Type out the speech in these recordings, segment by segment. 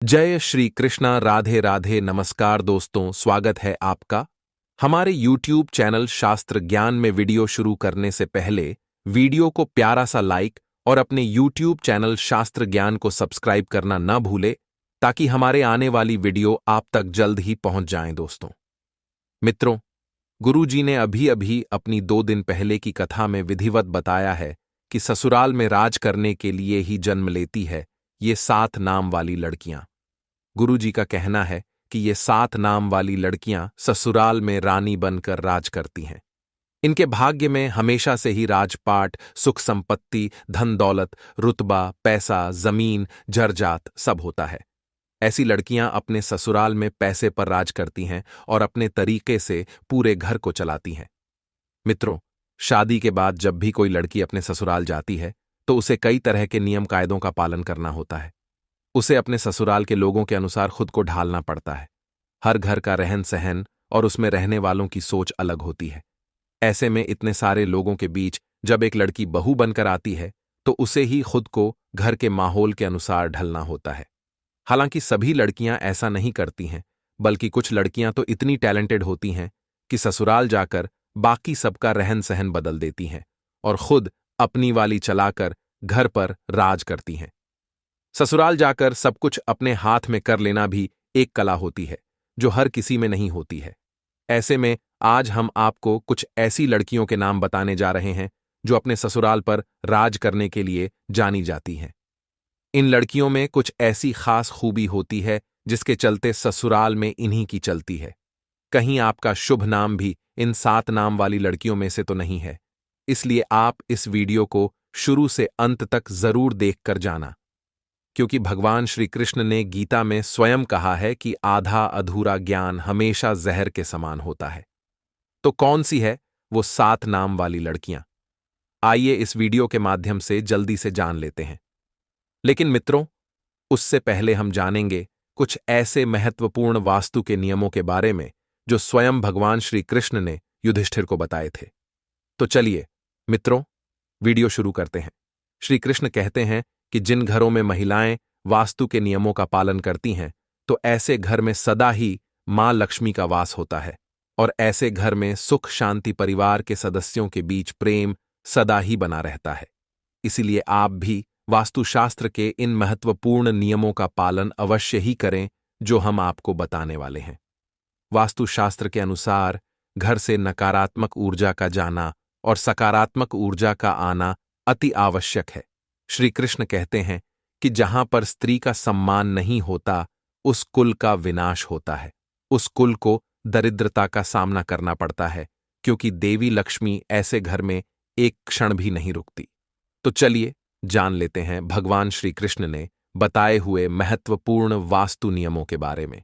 जय श्री कृष्णा। राधे राधे। नमस्कार दोस्तों, स्वागत है आपका हमारे YouTube चैनल शास्त्र ज्ञान में। वीडियो शुरू करने से पहले वीडियो को प्यारा सा लाइक और अपने YouTube चैनल शास्त्र ज्ञान को सब्सक्राइब करना न भूले, ताकि हमारे आने वाली वीडियो आप तक जल्द ही पहुंच जाएं। दोस्तों मित्रों, गुरुजी ने अभी अभी अपनी 2 दिन पहले की कथा में विधिवत बताया है कि ससुराल में राज करने के लिए ही जन्म लेती है ये 7 नाम वाली लड़कियां। गुरुजी का कहना है कि ये 7 नाम वाली लड़कियां ससुराल में रानी बनकर राज करती हैं। इनके भाग्य में हमेशा से ही राजपाट, सुख संपत्ति, धन दौलत, रुतबा, पैसा, जमीन, जरजात सब होता है। ऐसी लड़कियां अपने ससुराल में पैसे पर राज करती हैं और अपने तरीके से पूरे घर को चलाती हैं। मित्रों, शादी के बाद जब भी कोई लड़की अपने ससुराल जाती है तो उसे कई तरह के नियम कायदों का पालन करना होता है। उसे अपने ससुराल के लोगों के अनुसार खुद को ढालना पड़ता है। हर घर का रहन सहन और उसमें रहने वालों की सोच अलग होती है। ऐसे में इतने सारे लोगों के बीच जब एक लड़की बहू बनकर आती है तो उसे ही खुद को घर के माहौल के अनुसार ढलना होता है। हालांकि सभी लड़कियां ऐसा नहीं करती हैं, बल्कि कुछ लड़कियां तो इतनी टैलेंटेड होती हैं कि ससुराल जाकर बाकी सबका रहन सहन बदल देती हैं और खुद अपनी वाली चलाकर घर पर राज करती हैं। ससुराल जाकर सब कुछ अपने हाथ में कर लेना भी एक कला होती है जो हर किसी में नहीं होती है। ऐसे में आज हम आपको कुछ ऐसी लड़कियों के नाम बताने जा रहे हैं जो अपने ससुराल पर राज करने के लिए जानी जाती हैं। इन लड़कियों में कुछ ऐसी खास खूबी होती है जिसके चलते ससुराल में इन्हीं की चलती है। कहीं आपका शुभ नाम भी इन 7 नाम वाली लड़कियों में से तो नहीं है, इसलिए आप इस वीडियो को शुरू से अंत तक जरूर देखकर जाना, क्योंकि भगवान श्री कृष्ण ने गीता में स्वयं कहा है कि आधा अधूरा ज्ञान हमेशा जहर के समान होता है। तो कौन सी है वो 7 नाम वाली लड़कियां? आइए इस वीडियो के माध्यम से जल्दी से जान लेते हैं। लेकिन मित्रों, उससे पहले हम जानेंगे कुछ ऐसे महत्वपूर्ण वास्तु के नियमों के बारे में जो स्वयं भगवान श्री कृष्ण ने युधिष्ठिर को बताए थे। तो चलिए मित्रों, वीडियो शुरू करते हैं। श्री कृष्ण कहते हैं कि जिन घरों में महिलाएं वास्तु के नियमों का पालन करती हैं तो ऐसे घर में सदा ही मां लक्ष्मी का वास होता है और ऐसे घर में सुख शांति, परिवार के सदस्यों के बीच प्रेम सदा ही बना रहता है। इसीलिए आप भी वास्तुशास्त्र के इन महत्वपूर्ण नियमों का पालन अवश्य ही करें जो हम आपको बताने वाले हैं। वास्तुशास्त्र के अनुसार घर से नकारात्मक ऊर्जा का जाना और सकारात्मक ऊर्जा का आना अति आवश्यक है। श्री कृष्ण कहते हैं कि जहां पर स्त्री का सम्मान नहीं होता उस कुल का विनाश होता है, उस कुल को दरिद्रता का सामना करना पड़ता है, क्योंकि देवी लक्ष्मी ऐसे घर में एक क्षण भी नहीं रुकती। तो चलिए जान लेते हैं भगवान श्री कृष्ण ने बताए हुए महत्वपूर्ण वास्तु नियमों के बारे में।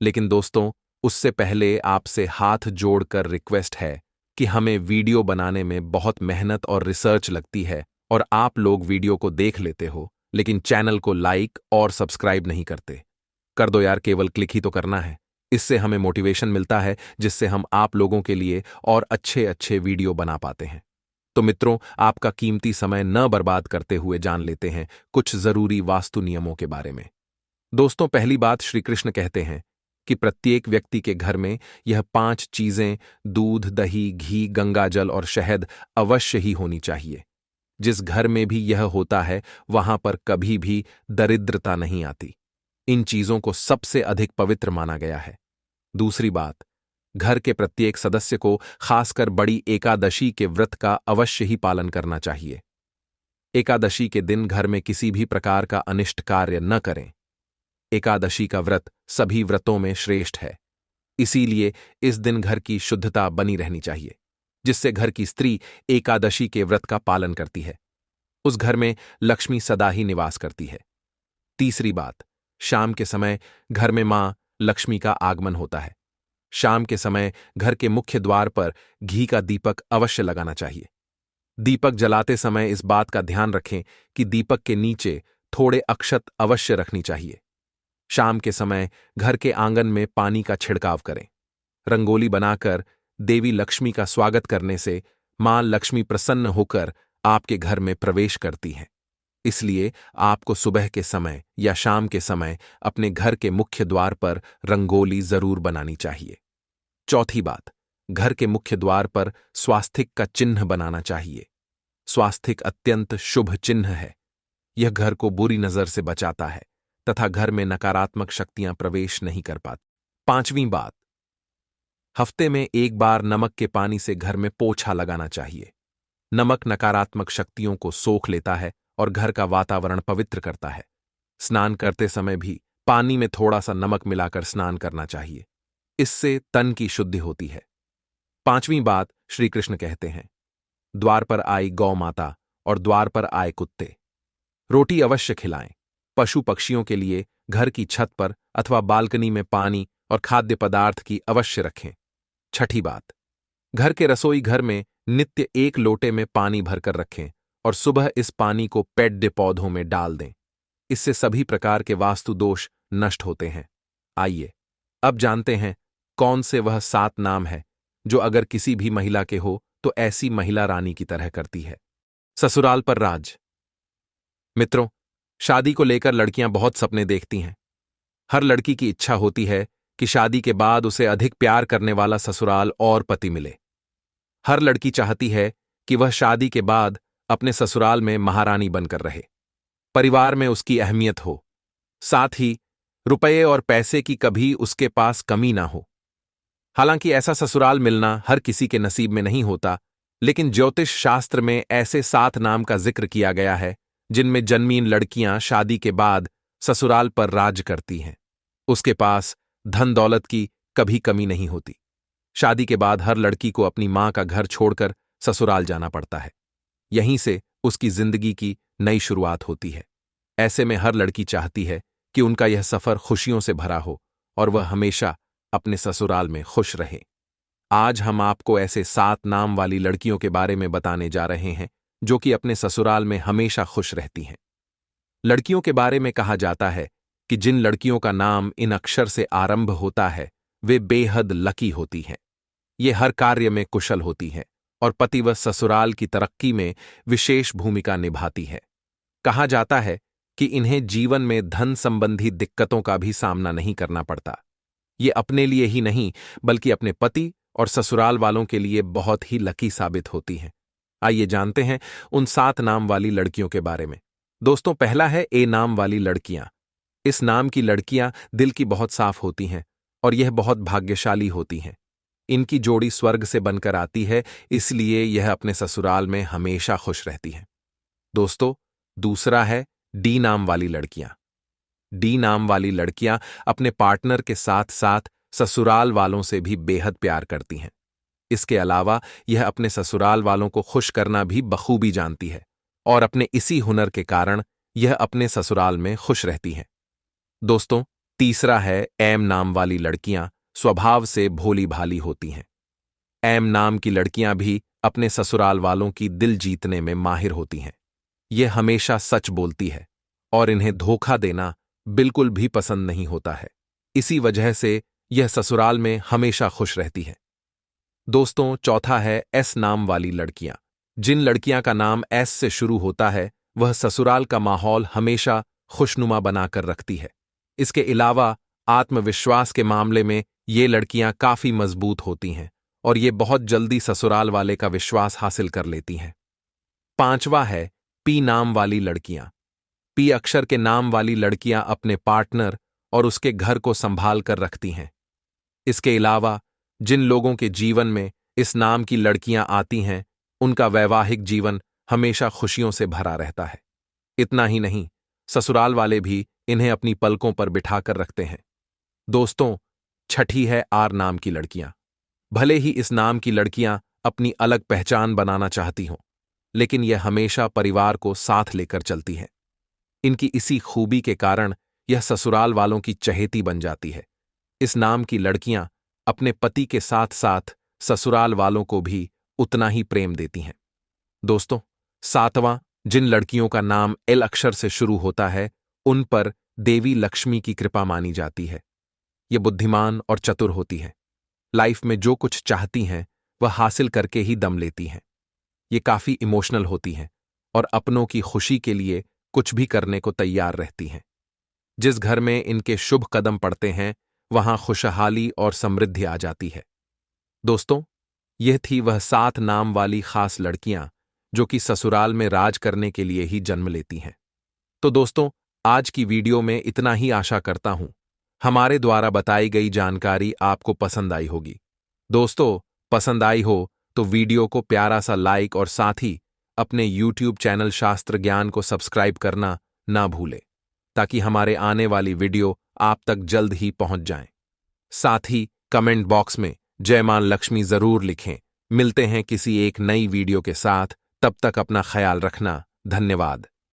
लेकिन दोस्तों, उससे पहले आपसे हाथ जोड़कर रिक्वेस्ट है कि हमें वीडियो बनाने में बहुत मेहनत और रिसर्च लगती है और आप लोग वीडियो को देख लेते हो लेकिन चैनल को लाइक और सब्सक्राइब नहीं करते। कर दो यार, केवल क्लिक ही तो करना है। इससे हमें मोटिवेशन मिलता है जिससे हम आप लोगों के लिए और अच्छे अच्छे वीडियो बना पाते हैं। तो मित्रों, आपका कीमती समय न बर्बाद करते हुए जान लेते हैं कुछ जरूरी वास्तु नियमों के बारे में। दोस्तों, पहली बात, श्री कृष्ण कहते हैं कि प्रत्येक व्यक्ति के घर में यह 5 चीजें दूध, दही, घी, गंगाजल और शहद अवश्य ही होनी चाहिए। जिस घर में भी यह होता है वहां पर कभी भी दरिद्रता नहीं आती। इन चीजों को सबसे अधिक पवित्र माना गया है। दूसरी बात, घर के प्रत्येक सदस्य को खासकर बड़ी एकादशी के व्रत का अवश्य ही पालन करना चाहिए। एकादशी के दिन घर में किसी भी प्रकार का अनिष्ट कार्य न करें। एकादशी का व्रत सभी व्रतों में श्रेष्ठ है, इसीलिए इस दिन घर की शुद्धता बनी रहनी चाहिए, जिससे घर की स्त्री एकादशी के व्रत का पालन करती है। उस घर में लक्ष्मी सदा ही निवास करती है। तीसरी बात, शाम के समय घर में मां लक्ष्मी का आगमन होता है। शाम के समय घर के मुख्य द्वार पर घी का दीपक अवश्य लगाना चाहिए। दीपक जलाते समय इस बात का ध्यान रखें कि दीपक के नीचे थोड़े अक्षत अवश्य रखनी चाहिए। शाम के समय घर के आंगन में पानी का छिड़काव करें। रंगोली बनाकर देवी लक्ष्मी का स्वागत करने से मां लक्ष्मी प्रसन्न होकर आपके घर में प्रवेश करती हैं। इसलिए आपको सुबह के समय या शाम के समय अपने घर के मुख्य द्वार पर रंगोली जरूर बनानी चाहिए। चौथी बात, घर के मुख्य द्वार पर स्वास्तिक का चिन्ह बनाना चाहिए। स्वास्तिक अत्यंत शुभ चिन्ह है। यह घर को बुरी नजर से बचाता है तथा घर में नकारात्मक शक्तियां प्रवेश नहीं कर पाती। पांचवीं बात, हफ्ते में एक बार नमक के पानी से घर में पोछा लगाना चाहिए। नमक नकारात्मक शक्तियों को सोख लेता है और घर का वातावरण पवित्र करता है। स्नान करते समय भी पानी में थोड़ा सा नमक मिलाकर स्नान करना चाहिए। इससे तन की शुद्धि होती है। पांचवीं बात, श्री कृष्ण कहते हैं, द्वार पर आई गौ माता और द्वार पर आए कुत्ते, रोटी अवश्य खिलाएं। पशु पक्षियों के लिए घर की छत पर अथवा बालकनी में पानी और खाद्य पदार्थ की अवश्य रखें। छठी बात, घर के रसोई घर में नित्य एक लोटे में पानी भरकर रखें और सुबह इस पानी को पेड़ पौधों में डाल दें। इससे सभी प्रकार के वास्तु दोष नष्ट होते हैं। आइए अब जानते हैं कौन से वह 7 नाम है जो अगर किसी भी महिला के हो तो ऐसी महिला रानी की तरह करती है। ससुराल पर राज। मित्रों, शादी को लेकर लड़कियां बहुत सपने देखती हैं। हर लड़की की इच्छा होती है कि शादी के बाद उसे अधिक प्यार करने वाला ससुराल और पति मिले। हर लड़की चाहती है कि वह शादी के बाद अपने ससुराल में महारानी बनकर रहे, परिवार में उसकी अहमियत हो, साथ ही रुपये और पैसे की कभी उसके पास कमी ना हो। हालांकि ऐसा ससुराल मिलना हर किसी के नसीब में नहीं होता, लेकिन ज्योतिष शास्त्र में ऐसे 7 नाम का जिक्र किया गया है जिनमें जन्मीन लड़कियां शादी के बाद ससुराल पर राज करती हैं। उसके पास धन दौलत की कभी कमी नहीं होती। शादी के बाद हर लड़की को अपनी मां का घर छोड़कर ससुराल जाना पड़ता है। यहीं से उसकी जिंदगी की नई शुरुआत होती है। ऐसे में हर लड़की चाहती है कि उनका यह सफर खुशियों से भरा हो और वह हमेशा अपने ससुराल में खुश रहे। आज हम आपको ऐसे 7 नाम वाली लड़कियों के बारे में बताने जा रहे हैं जो कि अपने ससुराल में हमेशा खुश रहती हैं। लड़कियों के बारे में कहा जाता है कि जिन लड़कियों का नाम इन अक्षर से आरंभ होता है वे बेहद लकी होती हैं। ये हर कार्य में कुशल होती हैं और पति व ससुराल की तरक्की में विशेष भूमिका निभाती है। कहा जाता है कि इन्हें जीवन में धन संबंधी दिक्कतों का भी सामना नहीं करना पड़ता। ये अपने लिए ही नहीं बल्कि अपने पति और ससुराल वालों के लिए बहुत ही लकी साबित होती हैं। आइए जानते हैं उन 7 नाम वाली लड़कियों के बारे में। दोस्तों, पहला है ए नाम वाली लड़कियां। इस नाम की लड़कियां दिल की बहुत साफ होती हैं और यह बहुत भाग्यशाली होती हैं। इनकी जोड़ी स्वर्ग से बनकर आती है, इसलिए यह अपने ससुराल में हमेशा खुश रहती हैं। दोस्तों, दूसरा है डी नाम वाली लड़कियां। डी नाम वाली लड़कियां अपने पार्टनर के साथ साथ ससुराल वालों से भी बेहद प्यार करती हैं। इसके अलावा यह अपने ससुराल वालों को खुश करना भी बखूबी जानती है और अपने इसी हुनर के कारण यह अपने ससुराल में खुश रहती हैं। दोस्तों, तीसरा है एम नाम वाली लड़कियां स्वभाव से भोली भाली होती हैं। एम नाम की लड़कियां भी अपने ससुराल वालों की दिल जीतने में माहिर होती हैं। यह हमेशा सच बोलती है और इन्हें धोखा देना बिल्कुल भी पसंद नहीं होता है। इसी वजह से यह ससुराल में हमेशा खुश रहती है। दोस्तों, चौथा है एस नाम वाली लड़कियां। जिन लड़कियां का नाम एस से शुरू होता है वह ससुराल का माहौल हमेशा खुशनुमा बनाकर रखती है। इसके अलावा आत्मविश्वास के मामले में ये लड़कियां काफी मजबूत होती हैं और ये बहुत जल्दी ससुराल वाले का विश्वास हासिल कर लेती हैं। पांचवा है पी नाम वाली लड़कियां। पी अक्षर के नाम वाली लड़कियां अपने पार्टनर और उसके घर को संभाल कर रखती हैं। इसके अलावा जिन लोगों के जीवन में इस नाम की लड़कियां आती हैं उनका वैवाहिक जीवन हमेशा खुशियों से भरा रहता है। इतना ही नहीं, ससुराल वाले भी इन्हें अपनी पलकों पर बिठाकर रखते हैं। दोस्तों, छठी है आर नाम की लड़कियां। भले ही इस नाम की लड़कियां अपनी अलग पहचान बनाना चाहती हों, लेकिन यह हमेशा परिवार को साथ लेकर चलती हैं। इनकी इसी खूबी के कारण यह ससुराल वालों की चहेती बन जाती है। इस नाम की लड़कियां अपने पति के साथ साथ ससुराल वालों को भी उतना ही प्रेम देती हैं। दोस्तों, सातवां, जिन लड़कियों का नाम एल अक्षर से शुरू होता है उन पर देवी लक्ष्मी की कृपा मानी जाती है। ये बुद्धिमान और चतुर होती हैं। लाइफ में जो कुछ चाहती हैं वह हासिल करके ही दम लेती हैं। ये काफी इमोशनल होती हैं और अपनों की खुशी के लिए कुछ भी करने को तैयार रहती हैं। जिस घर में इनके शुभ कदम पड़ते हैं वहां खुशहाली और समृद्धि आ जाती है। दोस्तों, यह थी वह 7 नाम वाली खास लड़कियां जो कि ससुराल में राज करने के लिए ही जन्म लेती हैं। तो दोस्तों, आज की वीडियो में इतना ही आशा करता हूं हमारे द्वारा बताई गई जानकारी आपको पसंद आई होगी। दोस्तों, पसंद आई हो तो वीडियो को प्यारा सा लाइक और साथ ही अपने YouTube चैनल शास्त्र ज्ञान को सब्सक्राइब करना ना भूलें, ताकि हमारे आने वाली वीडियो आप तक जल्द ही पहुंच जाएं। साथ ही कमेंट बॉक्स में जय मां लक्ष्मी जरूर लिखें। मिलते हैं किसी एक नई वीडियो के साथ, तब तक अपना ख्याल रखना। धन्यवाद।